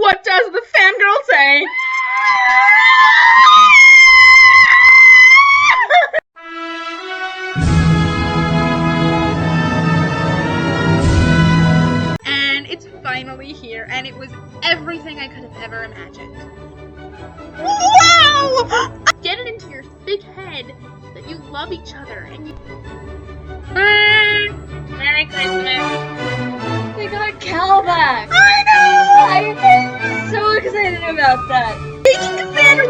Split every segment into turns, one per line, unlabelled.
What does the fangirl say? And it's finally here, and it was everything I could have ever imagined. Wow! Get it into your thick head that you love each other, and you... Merry Christmas.
They got Cal back.
I know!
I'm so excited about that.
Taking Cassandra,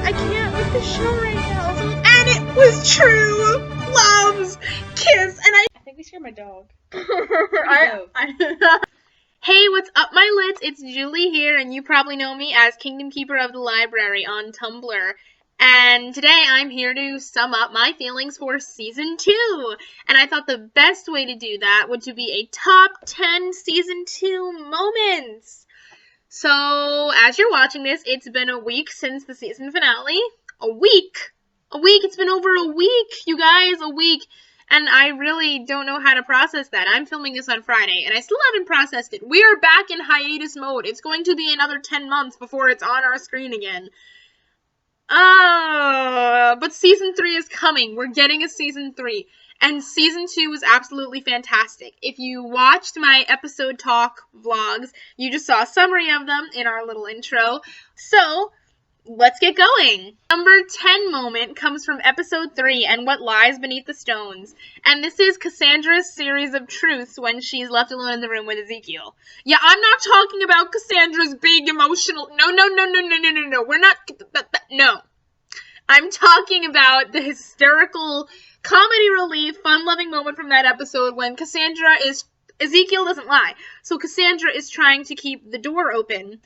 I can't with the show right now. And it was true. Love's kiss. And I think we scared my dog. Hey, what's up, my lits? It's Julie here, and you probably know me as Kingdom Keeper of the Library on Tumblr. And today I'm here to sum up my feelings for Season 2. And I thought the best way to do that would to be a top 10 Season 2 moments. So, as you're watching this, it's been a week since the season finale. A week! It's been over a week, you guys, a week. And I really don't know how to process that. I'm filming this on Friday, and I still haven't processed it. We are back in hiatus mode. It's going to be another 10 months before it's on our screen again. But Season 3 is coming. We're getting a Season 3. And Season 2 was absolutely fantastic. If you watched my episode talk vlogs, you just saw a summary of them in our little intro. So, let's get going. Number 10 moment comes from episode 3 and What Lies Beneath the Stones. And this is Cassandra's series of truths when she's left alone in the room with Ezekiel. Yeah, I'm not talking about Cassandra's big emotional... No. We're not... No. I'm talking about the hysterical... comedy relief, fun-loving moment from that episode when Ezekiel doesn't lie. So Cassandra is trying to keep the door open,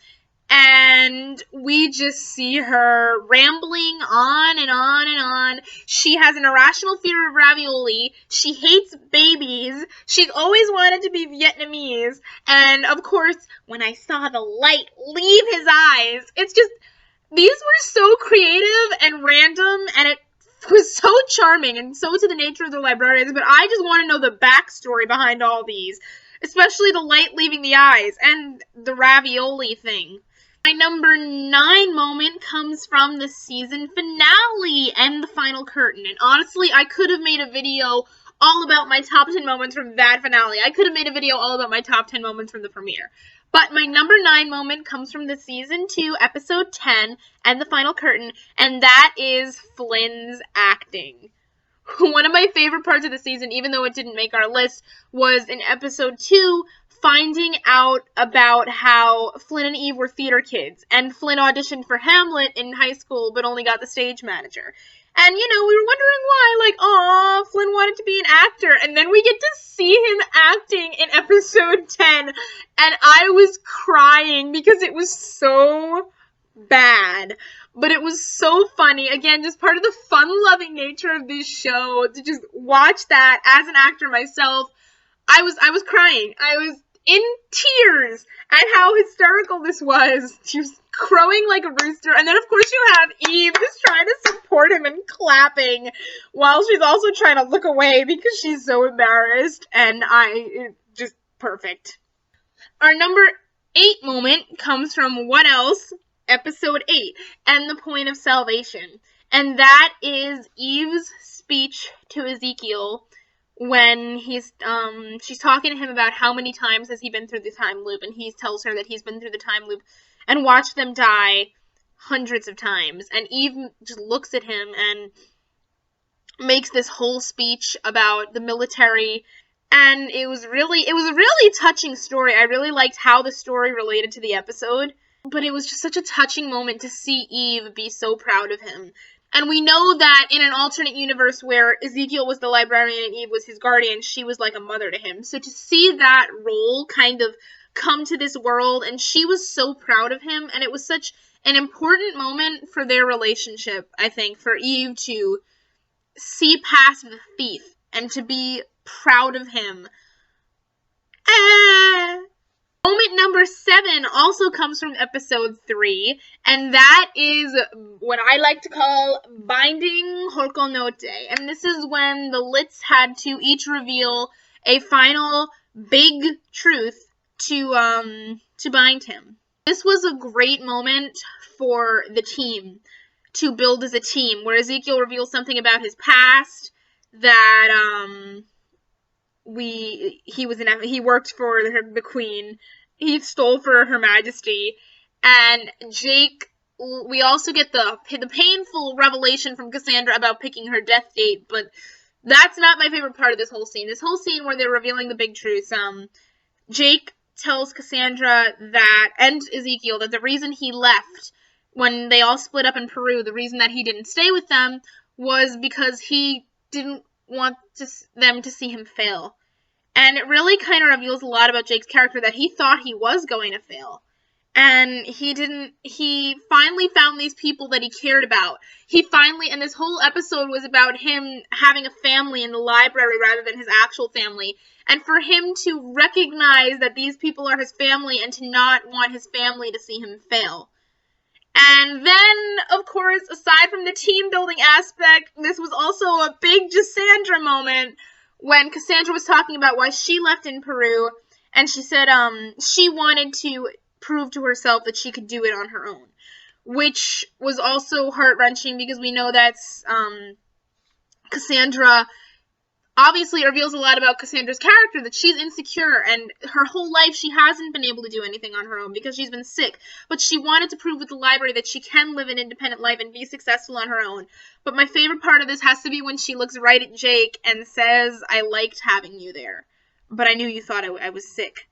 and we just see her rambling on and on and on. She has an irrational fear of ravioli. She hates babies. She's always wanted to be Vietnamese. And, of course, when I saw the light leave his eyes, it's just, these were so creative and random, and it was so charming and so to the nature of the Librarians, but I just want to know the backstory behind all these, especially the light leaving the eyes and the ravioli thing. My number 9 moment comes from the season finale and the final curtain, and honestly, I could have made a video all about my top 10 moments from that finale. I could have made a video all about my top 10 moments from the premiere. But my number 9 moment comes from the Season 2, Episode 10, and the final curtain, and that is Flynn's acting. One of my favorite parts of the season, even though it didn't make our list, was in Episode 2, finding out about how Flynn and Eve were theater kids, and Flynn auditioned for Hamlet in high school, but only got the stage manager. And, you know, we were wondering why, like, aw, Flynn wanted to be an actor, and then we get to see him acting in episode 10, and I was crying because it was so bad, but it was so funny. Again, just part of the fun-loving nature of this show, to just watch that as an actor myself. I was crying. I was in tears at how hysterical this was. She was crowing like a rooster, and then of course you have Eve just trying to support him and clapping while she's also trying to look away because she's so embarrassed, and just perfect. Our number 8 moment comes from What Else? Episode 8, and the point of salvation, and that is Eve's speech to Ezekiel when she's talking to him about how many times has he been through the time loop, and he tells her that he's been through the time loop and watched them die hundreds of times, and Eve just looks at him and makes this whole speech about the military, and it was a really touching story. I really liked how the story related to the episode, but it was just such a touching moment to see Eve be so proud of him. And we know that in an alternate universe where Ezekiel was the librarian and Eve was his guardian, she was like a mother to him. So to see that role kind of come to this world, and she was so proud of him, and it was such an important moment for their relationship, I think, for Eve to see past the thief and to be proud of him. Moment number 7 also comes from episode 3, and that is what I like to call binding Holkonote. And this is when the Lits had to each reveal a final big truth to bind him. This was a great moment for the team to build as a team, where Ezekiel reveals something about his past, that he worked for the queen, he stole for Her Majesty, and Jake. We also get the painful revelation from Cassandra about picking her death date, but that's not my favorite part of this whole scene. This whole scene where they're revealing the big truths. Jake tells Cassandra that, and Ezekiel, that the reason he left when they all split up in Peru, the reason that he didn't stay with them was because he didn't want them to see him fail. And it really kind of reveals a lot about Jake's character, that he thought he was going to fail. And he finally found these people that he cared about. And this whole episode was about him having a family in the library rather than his actual family. And for him to recognize that these people are his family and to not want his family to see him fail. And then, of course, aside from the team building aspect, this was also a big Cassandra moment when Cassandra was talking about why she left in Peru, and she said she wanted to prove to herself that she could do it on her own, which was also heart-wrenching because we know that's Cassandra. Obviously, it reveals a lot about Cassandra's character, that she's insecure, and her whole life she hasn't been able to do anything on her own because she's been sick. But she wanted to prove with the library that she can live an independent life and be successful on her own. But my favorite part of this has to be when she looks right at Jake and says, "I liked having you there, but I knew you thought I was sick."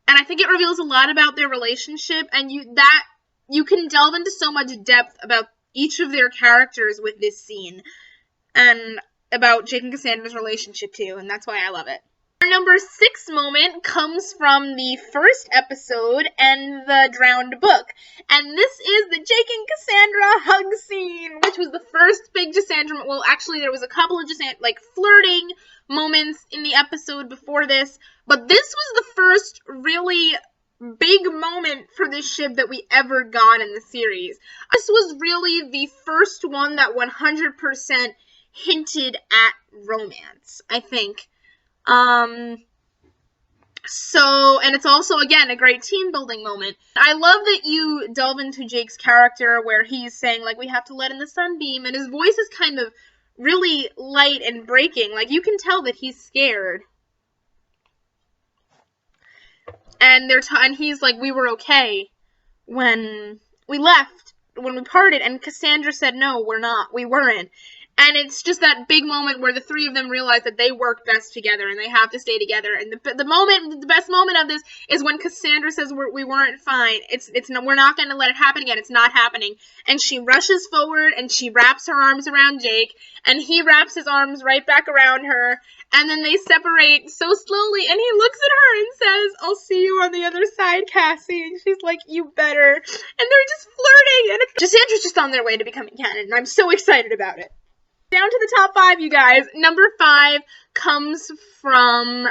And I think it reveals a lot about their relationship, and you can delve into so much depth about each of their characters with this scene. And about Jake and Cassandra's relationship too, and that's why I love it. Our number 6 moment comes from the first episode and the drowned book. And this is the Jake and Cassandra hug scene, which was the first big Cassandra. Well, actually, there was a couple of flirting moments in the episode before this, but this was the first really big moment for this ship that we ever got in the series. This was really the first one that 100% hinted at romance, I think. And it's also, again, a great team building moment. I love that you delve into Jake's character where he's saying, we have to let in the sunbeam, and his voice is kind of really light and breaking. You can tell that he's scared. And and he's like, we were okay when we left, when we parted, and Cassandra said, no, we weren't. And it's just that big moment where the three of them realize that they work best together and they have to stay together. And the best moment of this is when Cassandra says we weren't fine. We're not going to let it happen again. It's not happening. And she rushes forward and she wraps her arms around Jake, and he wraps his arms right back around her. And then they separate so slowly, and he looks at her and says, "I'll see you on the other side, Cassie." And she's like, "You better." And they're just flirting. And Cassandra's just on their way to becoming canon, and I'm so excited about it. Down to the top 5, you guys. Number 5 comes from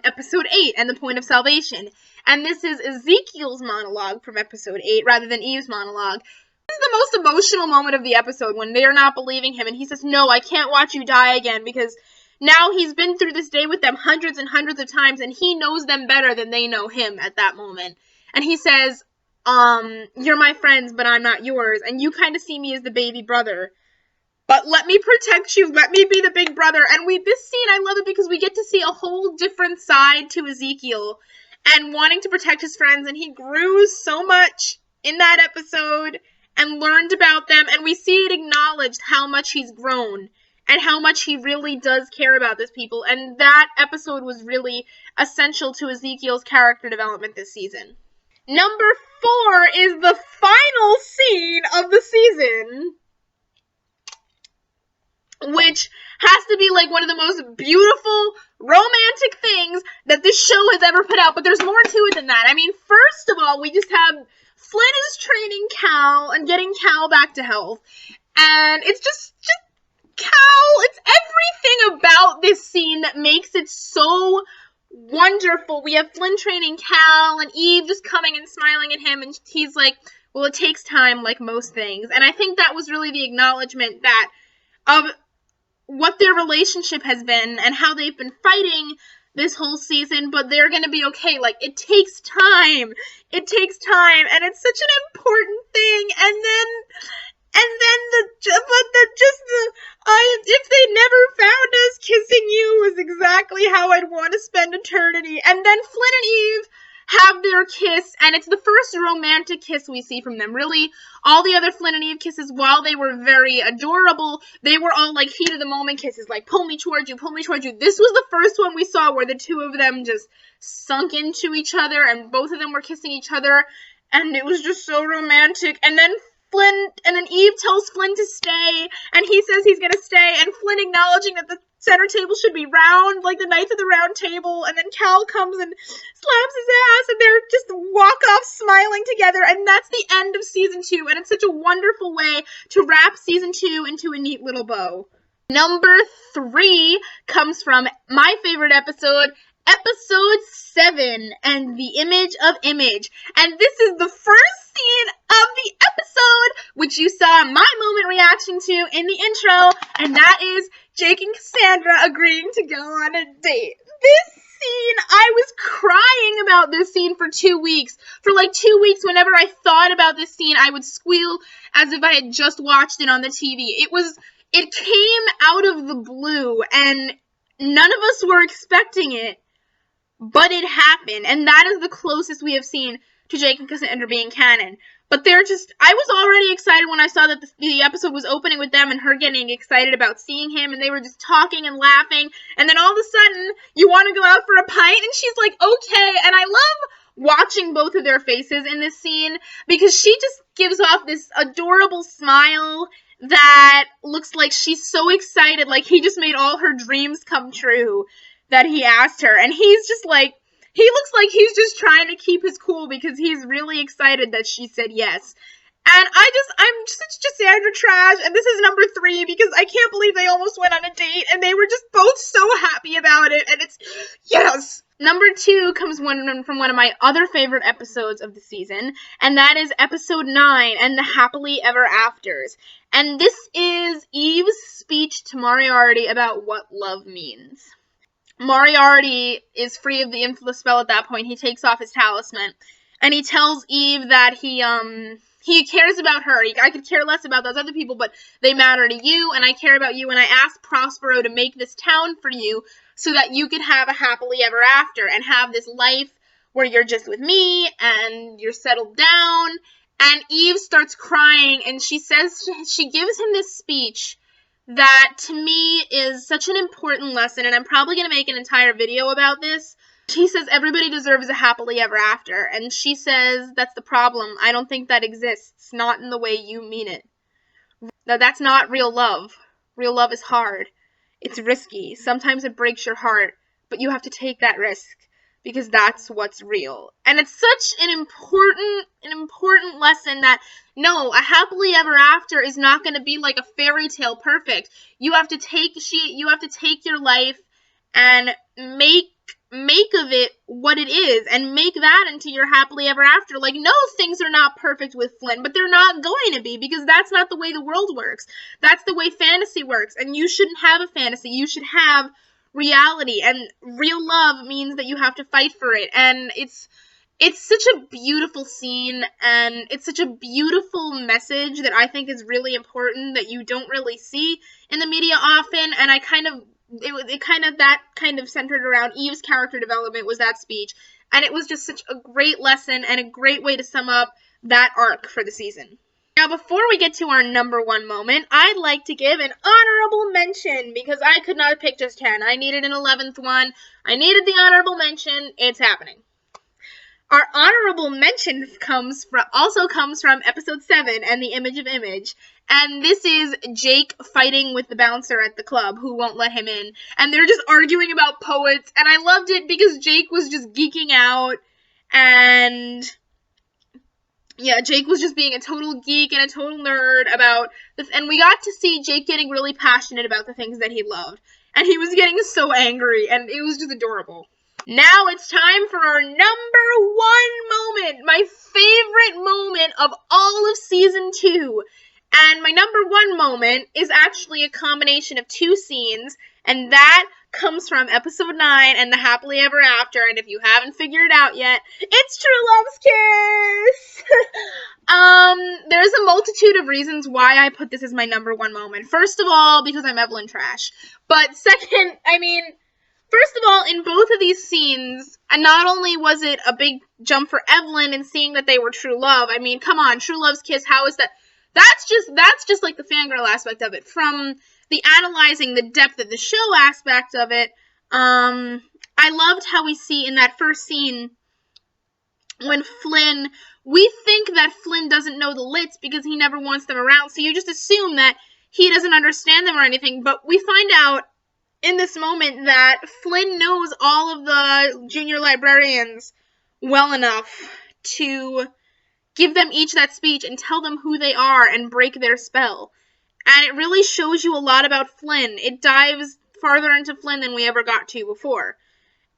episode 8 and the point of salvation. And this is Ezekiel's monologue from episode 8 rather than Eve's monologue. This is the most emotional moment of the episode when they are not believing him and he says, "No, I can't watch you die again," because now he's been through this day with them hundreds and hundreds of times and he knows them better than they know him at that moment. And he says, "You're my friends, but I'm not yours, and you kind of see me as the baby brother. But let me protect you. Let me be the big brother." And this scene, I love it because we get to see a whole different side to Ezekiel and wanting to protect his friends. And he grew so much in that episode and learned about them. And we see it acknowledged how much he's grown and how much he really does care about these people. And that episode was really essential to Ezekiel's character development this season. Number 4 is the final scene of the season, which has to be one of the most beautiful romantic things that this show has ever put out. But there's more to it than that. I mean, first of all, we just have Flynn is training Cal and getting Cal back to health. And it's just Cal, it's everything about this scene that makes it so wonderful. We have Flynn training Cal, and Eve just coming and smiling at him, and he's like, well, it takes time, like most things. And I think that was really the acknowledgement that of what their relationship has been and how they've been fighting this whole season, but they're gonna be okay. Like, it takes time. It takes time, and it's such an important thing. If they never found us, kissing you was exactly how I'd want to spend eternity. And then Flynn and Eve have their kiss, and it's the first romantic kiss we see from them. Really, all the other Flynn and Eve kisses, while they were very adorable, they were all like heat of the moment kisses, like pull me towards you, pull me towards you. This was the first one we saw where the two of them just sunk into each other, and both of them were kissing each other, and it was just so romantic. And then Eve tells Flynn to stay, and he says he's gonna stay, and Flynn acknowledging that the center table should be round, like the Knights of the Round Table, and then Cal comes and slaps his ass, and they're just walk off smiling together, and that's the end of season 2, and it's such a wonderful way to wrap season 2 into a neat little bow. Number 3 comes from my favorite episode, episode 7, and the Image of Image. And this is the first scene of the episode, which you saw my moment reaction to in the intro, and that is Jake and Cassandra agreeing to go on a date. This scene, I was crying about this scene for 2 weeks. For like 2 weeks, whenever I thought about this scene, I would squeal as if I had just watched it on the TV. It came out of the blue, and none of us were expecting it. But it happened, and that is the closest we have seen to Jake and Cassandra being canon. But I was already excited when I saw that the episode was opening with them and her getting excited about seeing him, and they were just talking and laughing, and then all of a sudden, you want to go out for a pint, and she's like, okay, and I love watching both of their faces in this scene, because she just gives off this adorable smile that looks like she's so excited, like he just made all her dreams come true. That he asked her, and he's just like, he looks like he's just trying to keep his cool because he's really excited that she said yes. And I'm such Cassandra trash, and this is number 3 because I can't believe they almost went on a date, and they were just both so happy about it, and it's, yes! Number 2 comes from one of my other favorite episodes of the season, and that is episode 9, and the Happily Ever Afters. And this is Eve's speech to Moriarty about what love means. Moriarty is free of the infamous spell at that point. He takes off his talisman, and he tells Eve that he cares about her. I could care less about those other people, but they matter to you, and I care about you, and I asked Prospero to make this town for you so that you could have a happily ever after and have this life where you're just with me and you're settled down. And Eve starts crying, and she gives him this speech that to me is such an important lesson, and I'm probably going to make an entire video about this. She says everybody deserves a happily ever after, and she says that's the problem. I don't think that exists, not in the way you mean it. Now that's not real love. Real love is hard. It's risky. Sometimes it breaks your heart, but you have to take that risk because that's what's real. And it's such an important lesson that no, a happily ever after is not going to be like a fairy tale perfect. You have to take your life and make of it what it is and make that into your happily ever after. Like, no, things are not perfect with Flynn, but they're not going to be because that's not the way the world works. That's the way fantasy works, and you shouldn't have a fantasy. You should have reality, and real love means that you have to fight for it. And it's such a beautiful scene, and it's such a beautiful message that I think is really important that you don't really see in the media often. And that kind of centered around Eve's character development was that speech, and it was just such a great lesson and a great way to sum up that arc for the season. Now, before we get to our number 1 moment, I'd like to give an honorable mention, because I could not pick just 10. I needed an 11th one. I needed the honorable mention. It's happening. Our honorable mention also comes from episode 7 and the Image of Image. And this is Jake fighting with the bouncer at the club who won't let him in. And they're just arguing about poets. And I loved it because Jake was just geeking out. And yeah, Jake was just being a total geek and a total nerd about this. And we got to see Jake getting really passionate about the things that he loved. And he was getting so angry. And it was just adorable. Now it's time for our number one moment, my favorite moment of all of season 2. And my number one moment is actually a combination of two scenes, and that comes from episode 9 and the Happily Ever After. And if you haven't figured it out yet, it's True Love's Kiss! There's a multitude of reasons why I put this as my number one moment. First of all, because I'm Evelyn trash. But second, first of all, in both of these scenes, and not only was it a big jump for Evelyn in seeing that they were true love, come on, True Love's Kiss, how is that? That's just like the fangirl aspect of it. From the analyzing the depth of the show aspect of it, I loved how we see in that first scene when we think that Flynn doesn't know the Lits because he never wants them around, so you just assume that he doesn't understand them or anything, but we find out in this moment that Flynn knows all of the junior librarians well enough to give them each that speech and tell them who they are and break their spell. And it really shows you a lot about Flynn. It dives farther into Flynn than we ever got to before.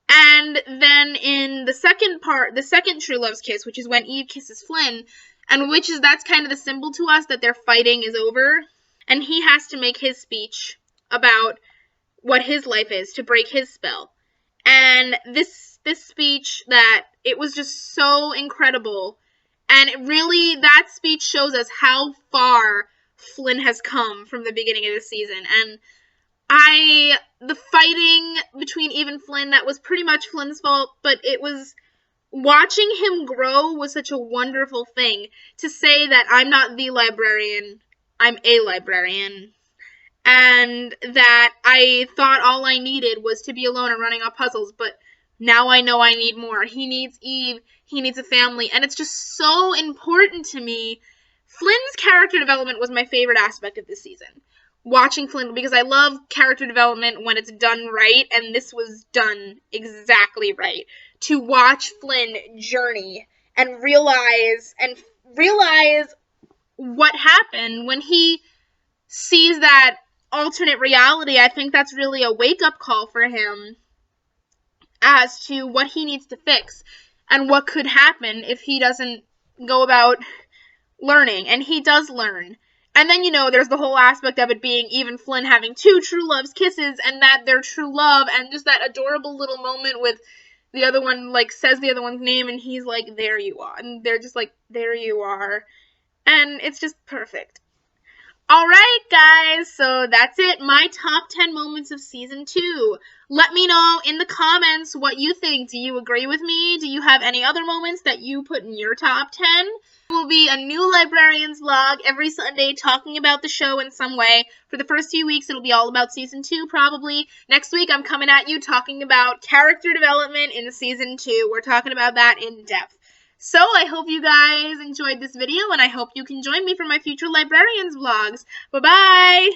And then in the second part, the second True Love's Kiss, which is when Eve kisses Flynn, and that's kind of the symbol to us that their fighting is over, and he has to make his speech about what his life is to break his spell. And this speech, that it was just so incredible, and that speech shows us how far Flynn has come from the beginning of the season. And the fighting between Eve and Flynn, that was pretty much Flynn's fault, but watching him grow was such a wonderful thing. To say that I'm not the librarian, I'm a librarian. And that I thought all I needed was to be alone and running off puzzles, but now I know I need more. He needs Eve, he needs a family, and it's just so important to me. Flynn's character development was my favorite aspect of this season. Watching Flynn, because I love character development when it's done right, and this was done exactly right. To watch Flynn journey and realize what happened when he sees that alternate reality. I think that's really a wake-up call for him as to what he needs to fix and what could happen if he doesn't go about learning. And he does learn. And then, there's the whole aspect of it being even Flynn having two True Love's Kisses, and that they're true love, and just that adorable little moment with the other one, says the other one's name, and he's like, there you are. And they're just like, there you are. And it's just perfect. Alright, guys, so that's it. My top 10 moments of season 2. Let me know in the comments what you think. Do you agree with me? Do you have any other moments that you put in your top 10? There will be a new Librarians vlog every Sunday talking about the show in some way. For the first few weeks, it'll be all about season 2, probably. Next week, I'm coming at you talking about character development in season 2. We're talking about that in depth. So, I hope you guys enjoyed this video, and I hope you can join me for my future Librarians vlogs. Bye-bye!